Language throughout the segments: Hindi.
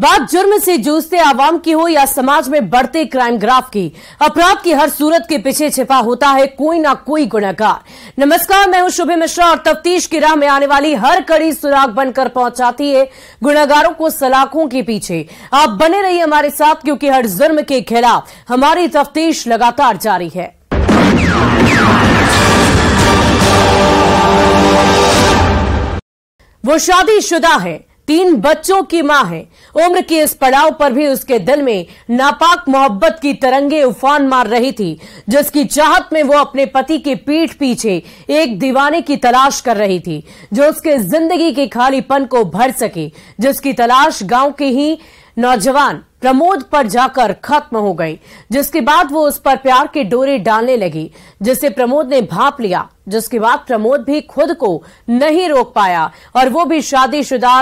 बात जुर्म से जूझते आवाम की हो या समाज में बढ़ते क्राइम ग्राफ की, अपराध की हर सूरत के पीछे छिपा होता है कोई ना कोई गुनहगार। नमस्कार, मैं हूं शुभे मिश्रा और तफ्तीश की राह में आने वाली हर कड़ी सुराग बनकर पहुंचाती है गुनहगारों को सलाखों के पीछे। आप बने रहिए हमारे साथ, क्योंकि हर जुर्म के खिलाफ हमारी तफ्तीश लगातार जारी है। वो शादीशुदा है, 3 बच्चों की मां है। उम्र के इस पड़ाव पर भी उसके दिल में नापाक मोहब्बत की तरंगे उफान मार रही थी, जिसकी चाहत में वो अपने पति के पीठ पीछे एक दीवाने की तलाश कर रही थी, जो उसके जिंदगी के खालीपन को भर सके, जिसकी तलाश गांव के ही नौजवान प्रमोद पर जाकर खत्म हो गई। जिसके बाद वो उस पर प्यार के डोरे डालने लगी, जिसे प्रमोद ने भांप लिया। जिसके बाद प्रमोद भी खुद को नहीं रोक पाया और वो भी शादीशुदा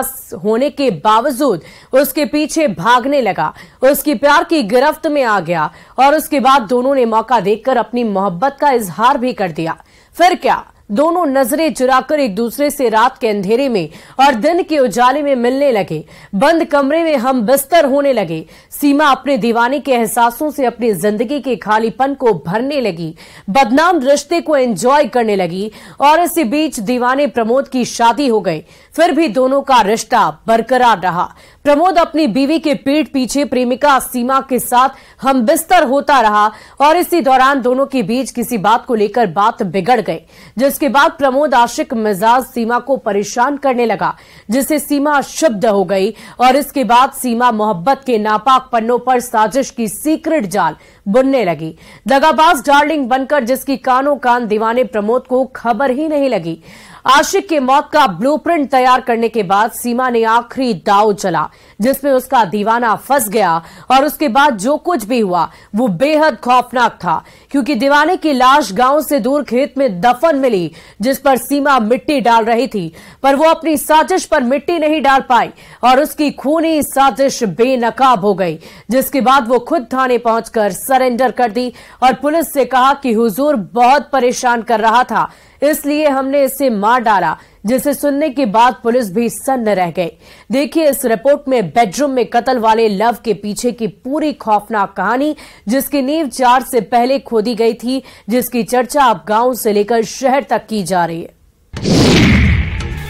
होने के बावजूद उसके पीछे भागने लगा, उसकी प्यार की गिरफ्त में आ गया और उसके बाद दोनों ने मौका देखकर अपनी मोहब्बत का इजहार भी कर दिया। फिर क्या, दोनों नजरें चुराकर एक दूसरे से रात के अंधेरे में और दिन के उजाले में मिलने लगे। बंद कमरे में हम बिस्तर होने लगे। सीमा अपने दीवाने के एहसासों से अपनी जिंदगी के खालीपन को भरने लगी, बदनाम रिश्ते को एंजॉय करने लगी और इसी बीच दीवाने प्रमोद की शादी हो गई। फिर भी दोनों का रिश्ता बरकरार रहा। प्रमोद अपनी बीवी के पीठ पीछे प्रेमिका सीमा के साथ हम बिस्तर होता रहा और इसी दौरान दोनों के बीच किसी बात को लेकर बात बिगड़ गई, जिसके बाद प्रमोद आशिक मिजाज सीमा को परेशान करने लगा, जिससे सीमा क्षुब्ध हो गई और इसके बाद सीमा मोहब्बत के नापाक पन्नों पर साजिश की सीक्रेट जाल बुनने लगी। दगाबाज डार्लिंग बनकर जिसकी कानों कान दीवाने प्रमोद को खबर ही नहीं लगी। आशिक के मौत का ब्लूप्रिंट तैयार करने के बाद सीमा ने आखिरी दांव चला, जिसमें उसका दीवाना फंस गया और उसके बाद जो कुछ भी हुआ वो बेहद खौफनाक था, क्योंकि दीवाने की लाश गांव से दूर खेत में दफन मिली, जिस पर सीमा मिट्टी डाल रही थी, पर वो अपनी साजिश पर मिट्टी नहीं डाल पाई और उसकी खूनी साजिश बेनकाब हो गई। जिसके बाद वो खुद थाने पहुंचकर सरेंडर कर दी और पुलिस से कहा कि हुजूर बहुत परेशान कर रहा था, इसलिए हमने इसे मार डाला, जिसे सुनने के बाद पुलिस भी सन्न रह गई। देखिए इस रिपोर्ट में बेडरूम में कत्ल वाले लव के पीछे की पूरी खौफनाक कहानी, जिसकी नींव 4 से पहले खोदी गई थी, जिसकी चर्चा अब गांव से लेकर शहर तक की जा रही है।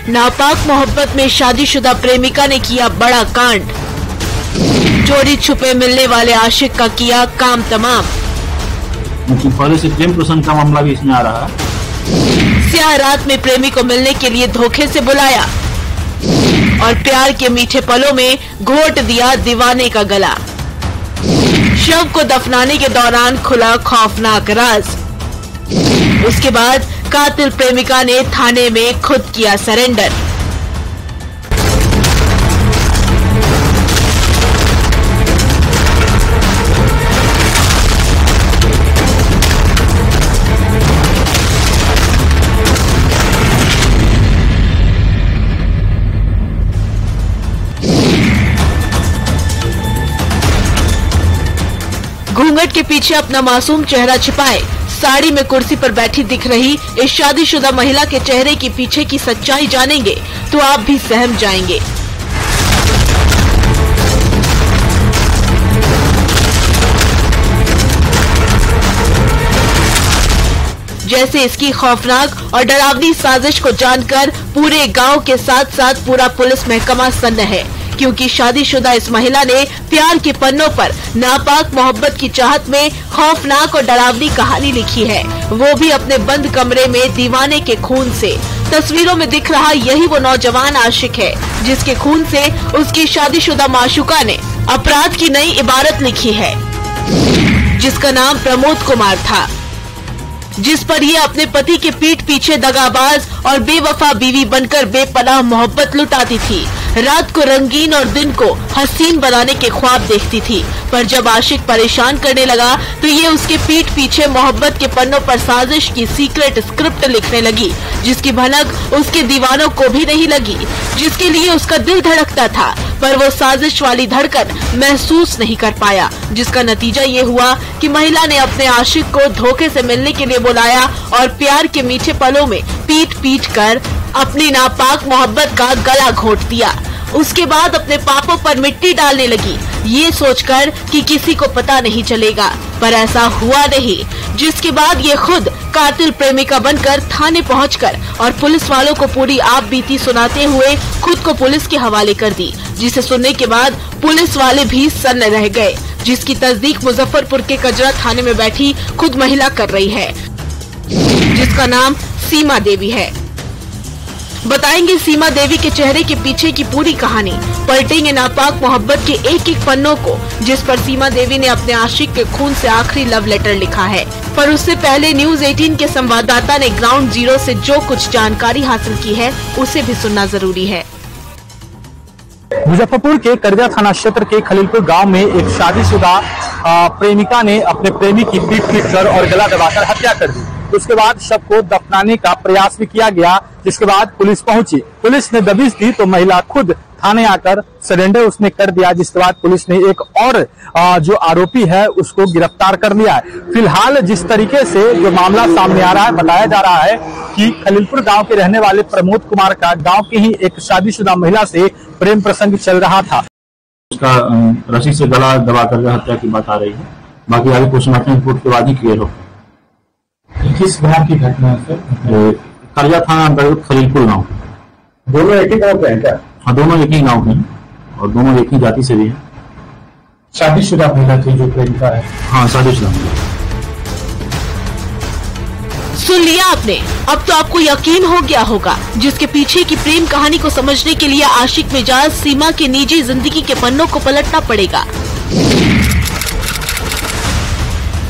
नापाक मोहब्बत में शादीशुदा प्रेमिका ने किया बड़ा कांड, चोरी छुपे मिलने वाले आशिक का किया काम तमाम। पहले से प्रेम प्रसंग का मामला भी इसमें आ रहा है। स्याह रात में प्रेमी को मिलने के लिए धोखे से बुलाया और प्यार के मीठे पलों में घोट दिया दीवाने का गला। शव को दफनाने के दौरान खुला खौफनाक राज। उसके बाद कातिल प्रेमिका ने थाने में खुद किया सरेंडर। घूंघट के पीछे अपना मासूम चेहरा छिपाए साड़ी में कुर्सी पर बैठी दिख रही इस शादीशुदा महिला के चेहरे के पीछे की सच्चाई जानेंगे तो आप भी सहम जाएंगे। जैसे इसकी खौफनाक और डरावनी साजिश को जानकर पूरे गांव के साथ साथ पूरा पुलिस महकमा सन्न है, क्योंकि शादीशुदा इस महिला ने प्यार के पन्नों पर नापाक मोहब्बत की चाहत में खौफनाक और डरावनी कहानी लिखी है, वो भी अपने बंद कमरे में दीवाने के खून से। तस्वीरों में दिख रहा यही वो नौजवान आशिक है, जिसके खून से उसकी शादीशुदा माशूका ने अपराध की नई इबारत लिखी है, जिसका नाम प्रमोद कुमार था, जिस पर ये अपने पति के पीठ पीछे दगाबाज और बेवफा बीवी बनकर बेपनाह मोहब्बत लुटाती थी। रात को रंगीन और दिन को हसीन बनाने के ख्वाब देखती थी, पर जब आशिक परेशान करने लगा तो ये उसके पीठ पीछे मोहब्बत के पन्नों पर साजिश की सीक्रेट स्क्रिप्ट लिखने लगी, जिसकी भनक उसके दीवानों को भी नहीं लगी, जिसके लिए उसका दिल धड़कता था, पर वो साजिश वाली धड़कन महसूस नहीं कर पाया, जिसका नतीजा ये हुआ कि महिला ने अपने आशिक को धोखे से मिलने के लिए बुलाया और प्यार के मीठे पलों में पीट पीट कर अपनी नापाक मोहब्बत का गला घोट दिया। उसके बाद अपने पापों पर मिट्टी डालने लगी, ये सोचकर कि किसी को पता नहीं चलेगा, पर ऐसा हुआ नहीं। जिसके बाद ये खुद कातिल प्रेमिका बनकर थाने पहुंचकर और पुलिस वालों को पूरी आप बीती सुनाते हुए खुद को पुलिस के हवाले कर दी, जिसे सुनने के बाद पुलिस वाले भी सन्न रह गए, जिसकी तस्दीक मुजफ्फरपुर के कजरा थाने में बैठी खुद महिला कर रही है, जिसका नाम सीमा देवी है। बताएंगे सीमा देवी के चेहरे के पीछे की पूरी कहानी, पलटेंगे नापाक मोहब्बत के एक एक पन्नों को, जिस पर सीमा देवी ने अपने आशिक के खून से आखिरी लव लेटर लिखा है। पर उससे पहले न्यूज 18 के संवाददाता ने ग्राउंड जीरो से जो कुछ जानकारी हासिल की है उसे भी सुनना जरूरी है। मुजफ्फरपुर के करजा थाना क्षेत्र के खलीलपुर गांव में एक शादीशुदा प्रेमिका ने अपने प्रेमी की पीट कर और गला दबाकर हत्या कर दी। उसके बाद शव को दफनाने का प्रयास भी किया गया, जिसके बाद पुलिस पहुंची। पुलिस ने दबिश दी तो महिला खुद थाने आकर सरेंडर उसने कर दिया, जिसके बाद पुलिस ने एक और जो आरोपी है उसको गिरफ्तार कर लिया है। फिलहाल जिस तरीके से जो मामला सामने आ रहा है, बताया जा रहा है कि खलीलपुर गांव के रहने वाले प्रमोद कुमार का गांव की ही एक शादीशुदा महिला से प्रेम प्रसंग चल रहा था। उसका रस्सी से गला दबा कर हत्या की बात आ रही है। बाकी आगे पोस्टमार्टम रिपोर्ट के बाद ही क्लियर हो। किस गांव की घटना है सर? करजा थाना अंतर्गत खलीलपुर गाँव। दोनों एक ही गांव के हैं क्या? हाँ, दोनों एक ही गाँव के हैं और दोनों एक ही जाति से भी हैं। शादीशुदा महिला थी जो प्रेमिका है? हाँ, शादीशुदा महिला। सुन लिया आपने, अब तो आपको यकीन हो गया होगा, जिसके पीछे की प्रेम कहानी को समझने के लिए आशिक मिजाज सीमा के निजी जिंदगी के पन्नों को पलटना पड़ेगा।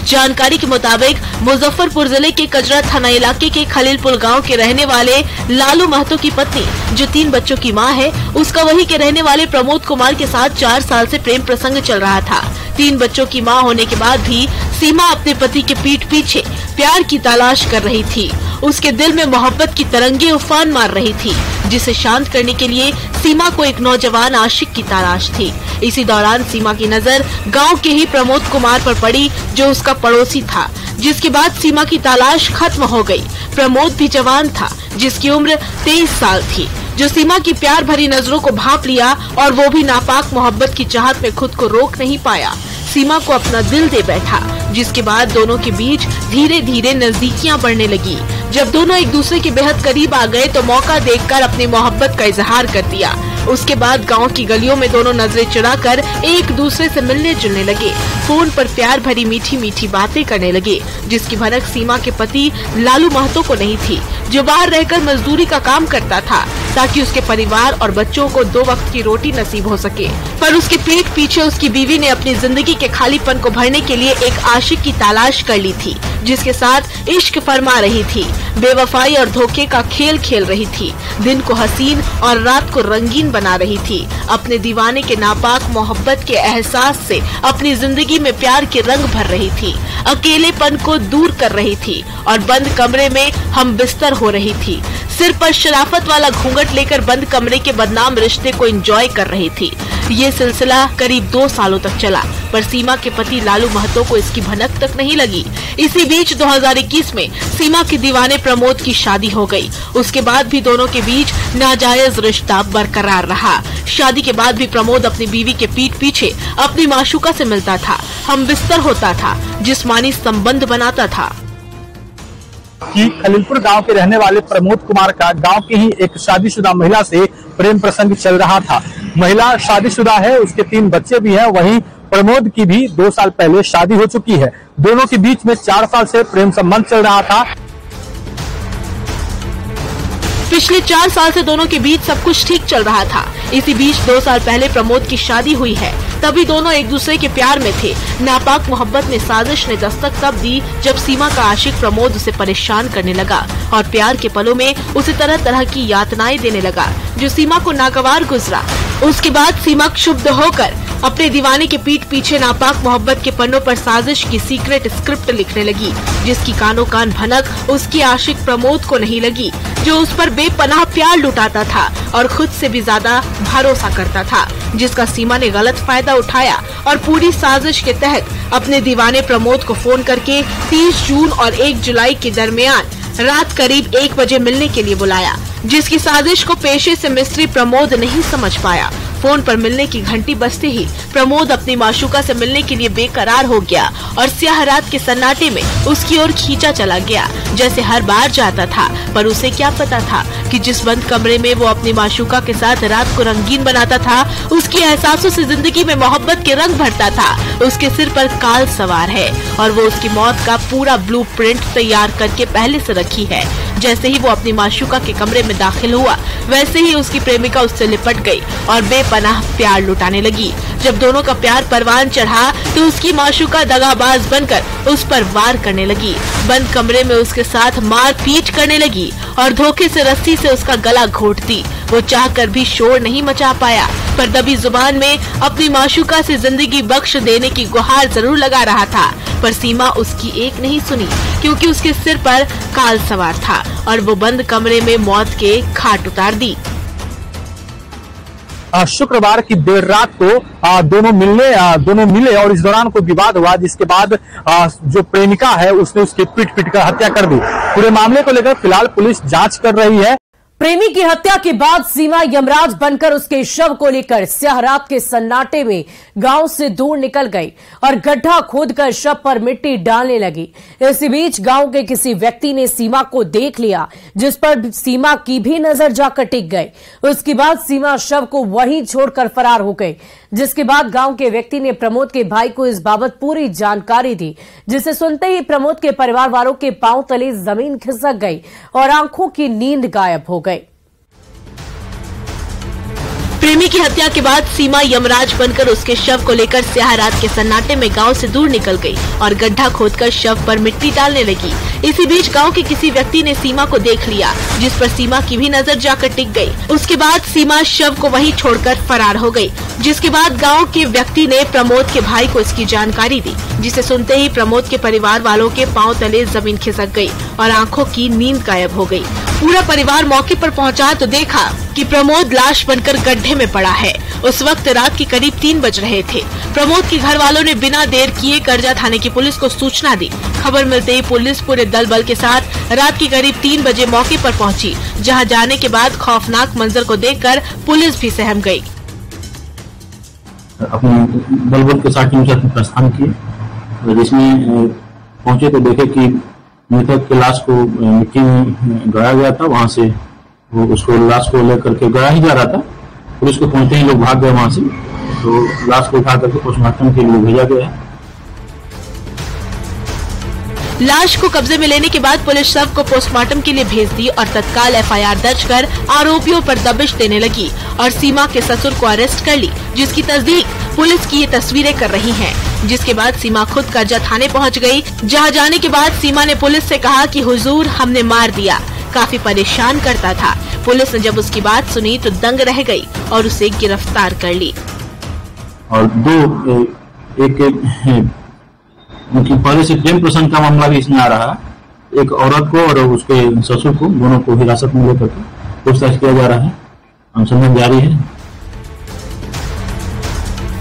जानकारी के मुताबिक मुजफ्फरपुर जिले के कजरा थाना इलाके के खलीलपुर गांव के रहने वाले लालू महतो की पत्नी, जो 3 बच्चों की मां है, उसका वही के रहने वाले प्रमोद कुमार के साथ 4 साल से प्रेम प्रसंग चल रहा था। 3 बच्चों की मां होने के बाद भी सीमा अपने पति के पीठ पीछे प्यार की तलाश कर रही थी। उसके दिल में मोहब्बत की तरंगे उफान मार रही थी, जिसे शांत करने के लिए सीमा को एक नौजवान आशिक की तलाश थी। इसी दौरान सीमा की नजर गांव के ही प्रमोद कुमार पर पड़ी, जो उसका पड़ोसी था, जिसके बाद सीमा की तलाश खत्म हो गई। प्रमोद भी जवान था, जिसकी उम्र 23 साल थी, जो सीमा की प्यार भरी नजरों को भांप लिया और वो भी नापाक मोहब्बत की चाहत में खुद को रोक नहीं पाया। सीमा को अपना दिल दे बैठा, जिसके बाद दोनों के बीच धीरे धीरे नजदीकियां बढ़ने लगी। जब दोनों एक दूसरे के बेहद करीब आ गए तो मौका देखकर अपनी मोहब्बत का इजहार कर दिया। उसके बाद गांव की गलियों में दोनों नजरें चुराकर एक दूसरे से मिलने जुलने लगे। फोन पर प्यार भरी मीठी मीठी बातें करने लगे, जिसकी भनक सीमा के पति लालू महतो को नहीं थी, जो बाहर रहकर मजदूरी का काम करता था ताकि उसके परिवार और बच्चों को 2 वक्त की रोटी नसीब हो सके। पर उसके पीठ पीछे उसकी बीवी ने अपनी जिंदगी के खालीपन को भरने के लिए एक आशिक की तलाश कर ली थी, जिसके साथ इश्क फरमा रही थी, बेवफाई और धोखे का खेल खेल रही थी, दिन को हसीन और रात को रंगीन बना रही थी। अपने दीवाने के नापाक मोहब्बत के एहसास से अपनी जिंदगी में प्यार के रंग भर रही थी, अकेलेपन को दूर कर रही थी और बंद कमरे में हम बिस्तर हो रही थी। सिर पर शराफत वाला घूंघट लेकर बंद कमरे के बदनाम रिश्ते को एंजॉय कर रही थी। ये सिलसिला करीब 2 सालों तक चला, पर सीमा के पति लालू महतो को इसकी भनक तक नहीं लगी। इसी बीच 2021 में सीमा के दीवाने प्रमोद की शादी हो गई। उसके बाद भी दोनों के बीच नाजायज रिश्ता बरकरार रहा। शादी के बाद भी प्रमोद अपनी बीवी के पीठ पीछे अपनी माशूका से मिलता था, हम बिस्तर होता था, जिस्मानी संबंध बनाता था। कि खलीलपुर गांव के रहने वाले प्रमोद कुमार का गांव की ही एक शादीशुदा महिला से प्रेम प्रसंग चल रहा था। महिला शादीशुदा है, उसके 3 बच्चे भी हैं। वहीं प्रमोद की भी 2 साल पहले शादी हो चुकी है। दोनों के बीच में 4 साल से प्रेम संबंध चल रहा था। पिछले 4 साल से दोनों के बीच सब कुछ ठीक चल रहा था। इसी बीच 2 साल पहले प्रमोद की शादी हुई है। तभी दोनों एक दूसरे के प्यार में थे। नापाक मोहब्बत में साजिश ने दस्तक तब दी जब सीमा का आशिक प्रमोद उसे परेशान करने लगा और प्यार के पलों में उसे तरह तरह की यातनाएं देने लगा, जो सीमा को नागवार गुजरा। उसके बाद सीमा क्षुब्ध होकर अपने दीवाने के पीठ पीछे नापाक मोहब्बत के पन्नों पर साजिश की सीक्रेट स्क्रिप्ट लिखने लगी, जिसकी कानों कान भनक उसकी आशिक प्रमोद को नहीं लगी, जो उस पर बेपनाह प्यार लुटाता था और खुद से भी ज्यादा भरोसा करता था, जिसका सीमा ने गलत फायदा उठाया और पूरी साजिश के तहत अपने दीवाने प्रमोद को फोन करके 30 जून और 1 जुलाई के दरमियान रात करीब 1 बजे मिलने के लिए बुलाया। जिसकी साजिश को पेशे से मिस्त्री प्रमोद नहीं समझ पाया। फोन पर मिलने की घंटी बजते ही प्रमोद अपनी माशूका से मिलने के लिए बेकरार हो गया और स्याह रात के सन्नाटे में उसकी ओर खींचा चला गया, जैसे हर बार जाता था। पर उसे क्या पता था कि जिस बंद कमरे में वो अपनी माशूका के साथ रात को रंगीन बनाता था, उसकी एहसासों से जिंदगी में मोहब्बत के रंग भरता था। उसके सिर पर काल सवार है और वो उसकी मौत का पूरा ब्लूप्रिंट तैयार करके पहले से रखी है। जैसे ही वो अपनी माशूका के कमरे में दाखिल हुआ, वैसे ही उसकी प्रेमिका उससे लिपट गई और बेपनाह प्यार लुटाने लगी। जब दोनों का प्यार परवान चढ़ा तो उसकी माशूका दगाबाज बनकर उस पर वार करने लगी। बंद कमरे में उसके साथ मार पीट करने लगी और धोखे से रस्सी से उसका गला घोंटती। वो चाहकर भी शोर नहीं मचा पाया, पर दबी जुबान में अपनी माशूका से जिंदगी बख्श देने की गुहार जरूर लगा रहा था। पर सीमा उसकी एक नहीं सुनी, क्योंकि उसके सिर पर काल सवार था और वो बंद कमरे में मौत के घाट उतार दी। शुक्रवार की देर रात को दोनों मिले और इस दौरान कोई विवाद हुआ, जिसके बाद जो प्रेमिका है उसने उसकी पीट कर हत्या कर दी। पूरे मामले को लेकर फिलहाल पुलिस जांच कर रही है। प्रेमी की हत्या के बाद सीमा यमराज बनकर उसके शव को लेकर स्याह रात के सन्नाटे में गांव से दूर निकल गई और गड्ढा खोदकर शव पर मिट्टी डालने लगी। इसी बीच गांव के किसी व्यक्ति ने सीमा को देख लिया, जिस पर सीमा की भी नजर जाकर टिक गई। उसके बाद सीमा शव को वहीं छोड़कर फरार हो गई, जिसके बाद गांव के व्यक्ति ने प्रमोद के भाई को इस बाबत पूरी जानकारी दी, जिसे सुनते ही प्रमोद के परिवार वालों के पांव तले जमीन खिसक गई और आंखों की नींद गायब हो गई। प्रेमी की हत्या के बाद सीमा यमराज बनकर उसके शव को लेकर स्याह रात के सन्नाटे में गांव से दूर निकल गई और गड्ढा खोदकर शव पर मिट्टी डालने लगी। इसी बीच गांव के किसी व्यक्ति ने सीमा को देख लिया, जिस पर सीमा की भी नजर जाकर टिक गई। उसके बाद सीमा शव को वहीं छोड़कर फरार हो गई, जिसके बाद गांव के व्यक्ति ने प्रमोद के भाई को इसकी जानकारी दी, जिसे सुनते ही प्रमोद के परिवार वालों के पांव तले जमीन खिसक गई और आंखों की नींद गायब हो गई। पूरा परिवार मौके पर पहुंचा तो देखा कि प्रमोद लाश बनकर गड्ढे में पड़ा है। उस वक्त रात के करीब 3 बज रहे थे। प्रमोद के घर वालों ने बिना देर किए करजा थाने की पुलिस को सूचना दी। खबर मिलते ही पुलिस पूरे दल बल के साथ रात के करीब 3 बजे मौके पर पहुंची, जहां जाने के बाद खौफनाक मंजर को देखकर पुलिस भी सहम गई। अपने दल बल के साथ टीम के साथ प्रस्थान किए, जिसमें पहुंचे तो देखे कि मृतक के लाश को मिट्टी में गड़ाया गया था। वहां से वो उसको लाश को लेकर के गड़ा ही जा रहा था। पुलिस को पहुंचते ही लोग भाग गए वहां से, तो लाश को उठा करके पोस्टमार्टम के लिए भेजा गया है। लाश को कब्जे में लेने के बाद पुलिस शव को पोस्टमार्टम के लिए भेज दी और तत्काल एफआईआर दर्ज कर आरोपियों पर दबिश देने लगी और सीमा के ससुर को अरेस्ट कर ली, जिसकी तस्दीक पुलिस की ये तस्वीरें कर रही हैं। जिसके बाद सीमा खुद करजा थाने पहुंच गई, जहां जाने के बाद सीमा ने पुलिस से कहा कि हुजूर हमने मार दिया, काफी परेशान करता था। पुलिस ने जब उसकी बात सुनी तो दंग रह गई और उसे गिरफ्तार कर ली। और उनकी पहले से प्रेम प्रसंग का मामला भी इसमें आ रहा है। एक औरत को और उसके ससुर को, दोनों को हिरासत में लेकर पूछताछ किया जा रहा है। अनुसंधान जारी है।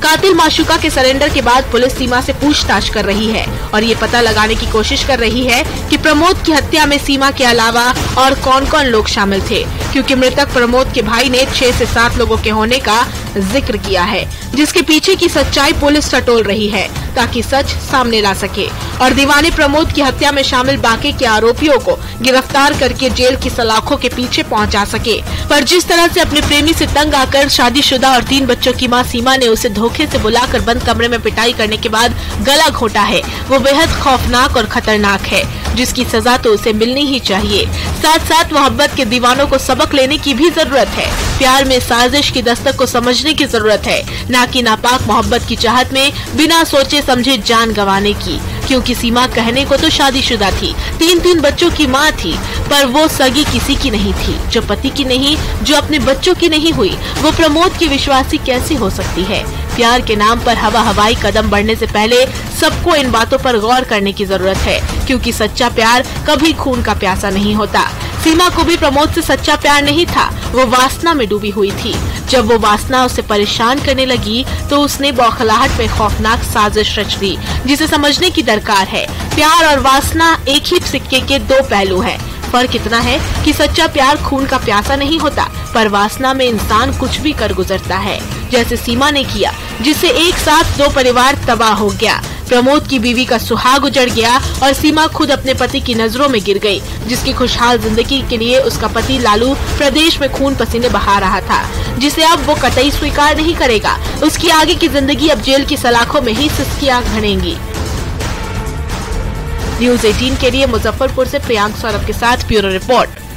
कातिल माशूका के सरेंडर के बाद पुलिस सीमा से पूछताछ कर रही है और ये पता लगाने की कोशिश कर रही है कि प्रमोद की हत्या में सीमा के अलावा और कौन कौन लोग शामिल थे, क्योंकि मृतक प्रमोद के भाई ने 6 से 7 लोगों के होने का जिक्र किया है, जिसके पीछे की सच्चाई पुलिस टटोल रही है ताकि सच सामने ला सके और दीवाने प्रमोद की हत्या में शामिल बाकी के आरोपियों को गिरफ्तार करके जेल की सलाखों के पीछे पहुंचा सके। पर जिस तरह से अपने प्रेमी से तंग आकर शादीशुदा और 3 बच्चों की मां सीमा ने उसे धोखे से बुलाकर बंद कमरे में पिटाई करने के बाद गला घोटा है, वो बेहद खौफनाक और खतरनाक है, जिसकी सजा तो उसे मिलनी ही चाहिए। साथ साथ मोहब्बत के दीवानों को सबक लेने की भी जरूरत है। प्यार में साजिश की दस्तक को समझने की जरूरत है, न कि नापाक मोहब्बत की चाहत में बिना सोचे समझे जान गंवाने की। क्योंकि सीमा कहने को तो शादीशुदा थी, 3 बच्चों की माँ थी, पर वो सगी किसी की नहीं थी, जो पति की नहीं, जो अपने बच्चों की नहीं हुई, वो प्रमोद की विश्वासी कैसी हो सकती है। प्यार के नाम पर हवाई कदम बढ़ने से पहले सबको इन बातों पर गौर करने की जरूरत है, क्योंकि सच्चा प्यार कभी खून का प्यासा नहीं होता। सीमा को भी प्रमोद से सच्चा प्यार नहीं था, वो वासना में डूबी हुई थी। जब वो वासना उसे परेशान करने लगी तो उसने बौखलाहट में खौफनाक साजिश रच दी, जिसे समझने की दरकार है। प्यार और वासना एक ही सिक्के के 2 पहलू हैं। फर्क इतना है कि सच्चा प्यार खून का प्यासा नहीं होता, पर वासना में इंसान कुछ भी कर गुजरता है, जैसे सीमा ने किया, जिससे एक साथ 2 परिवार तबाह हो गया। प्रमोद की बीवी का सुहाग उजड़ गया और सीमा खुद अपने पति की नजरों में गिर गई, जिसकी खुशहाल जिंदगी के लिए उसका पति लालू प्रदेश में खून पसीने बहा रहा था, जिसे अब वो कतई स्वीकार नहीं करेगा। उसकी आगे की जिंदगी अब जेल की सलाखों में ही सिसकियां भरेंगी। न्यूज़ 18 के लिए मुजफ्फरपुर से प्रियांक सौरभ के साथ ब्यूरो रिपोर्ट।